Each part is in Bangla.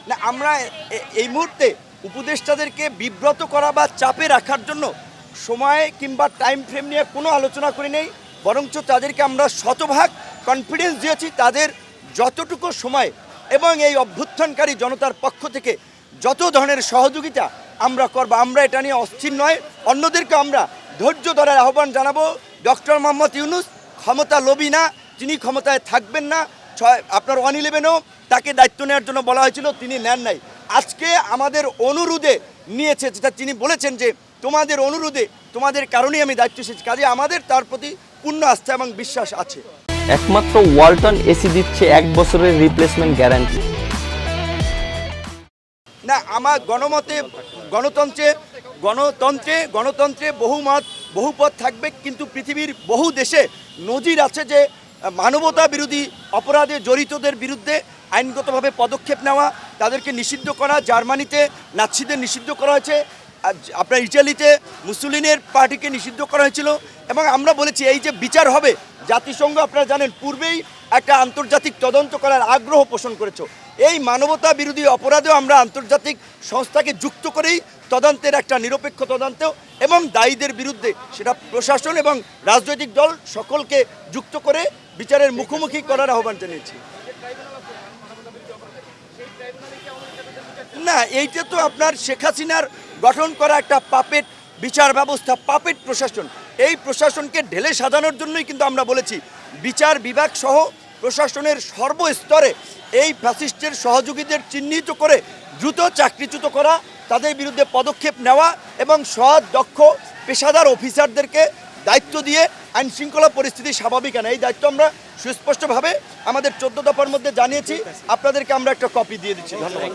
না আমরা এই মুহূর্তে উপদেষ্টাদেরকে বিব্রত করা বা চাপে রাখার জন্য সময় কিংবা টাইম ফ্রেম নিয়ে কোনো আলোচনা করি নেই, বরঞ্চ তাদেরকে আমরা শতভাগ কনফিডেন্স দিয়েছি তাদের যতটুকু সময় এবং এই অভ্যুত্থানকারী জনতার পক্ষ থেকে যত ধরনের সহযোগিতা আমরা করব। আমরা এটা নিয়ে অস্থির নয়, অন্যদেরকে আমরা ধৈর্য ধরার আহ্বান জানাবো। ডক্টর মোহাম্মদ ইউনূস ক্ষমতা লোভী না, তিনি ক্ষমতায় থাকবেন না। আপনার 111-এও তাকে দায়িত্ব নেওয়ার জন্য বলা হয়েছিল, তিনি নেন নাই। আজকে আমাদের অনুরোধে নিয়েছে, যেটা তিনি বলেছেন যে তোমাদের অনুরোধে তোমাদের কারণেই আমি দায়িত্ব এসেছি, কাজে আমাদের তার প্রতি পূর্ণ আস্থা এবং বিশ্বাস আছে। একমাত্র ওয়ালটন এসি দিচ্ছে 1 বছরের রিপ্লেসমেন্ট গ্যারান্টি। না, আমার গণতন্ত্রে বহুমত বহুপথ থাকবে, কিন্তু পৃথিবীর বহু দেশে নজির আছে যে মানবতা বিরোধী অপরাধে জড়িতদের বিরুদ্ধে আইনগতভাবে পদক্ষেপ নেওয়া, তাদেরকে নিষিদ্ধ করা। জার্মানিতে নাৎসিদের নিষিদ্ধ করা হয়েছে, আপনার ইটালিতে মুসলিনের পার্টিকে নিষিদ্ধ করা হয়েছিল। এবং আমরা বলেছি এই যে বিচার হবে, জাতিসংঘ আপনারা জানেন পূর্বেই একটা আন্তর্জাতিক তদন্ত করার আগ্রহ পোষণ করেছে। এই মানবতা বিরোধী অপরাধেও আমরা আন্তর্জাতিক সংস্থাকে যুক্ত করেই তদন্তের একটা নিরপেক্ষ তদন্ত এবং দায়ীদের বিরুদ্ধে সেটা প্রশাসন এবং রাজনৈতিক দল সকলকে যুক্ত করে বিচারের মুখোমুখি করার আহ্বান জানিয়েছি। না, এইটা তো আপনার শেখ হাসিনার গঠন করা একটা পাপেট বিচার ব্যবস্থা, পাপেট প্রশাসন। এই প্রশাসনকে ঢেলে সাজানোর জন্যই কিন্তু আমরা বলেছি বিচার বিভাগ সহ প্রশাসনের সর্বস্তরে এই ফ্যাসিস্টের সহযোগীদের চিহ্নিত করে দ্রুত চাকরিচ্যুত করা, তাদের বিরুদ্ধে পদক্ষেপ নেওয়া এবং সৎ দক্ষ পেশাদার অফিসারদেরকে দায়িত্ব দিয়ে আইন শৃঙ্খলা পরিস্থিতি স্বাভাবিক আনা। এই দায়িত্ব আমরা সুস্পষ্টভাবে আমাদের 14 দফার মধ্যে জানিয়েছি। আপনাদেরকে আমরা একটা কপি দিয়ে দিচ্ছি। ধন্যবাদ।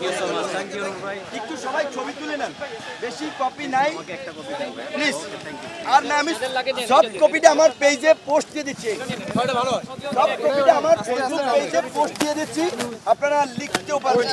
একটু সবাই ছবি তুলে নেন, বেশি কপি নাই প্লিজ। আর না, আমি সব কপিটা আমার পেজে পোস্ট দিয়ে দিচ্ছি, সব কপিটা আমার ফেসবুক পেজে পোস্ট দিয়ে দিচ্ছি, আপনারা লিখতেও পারবেন।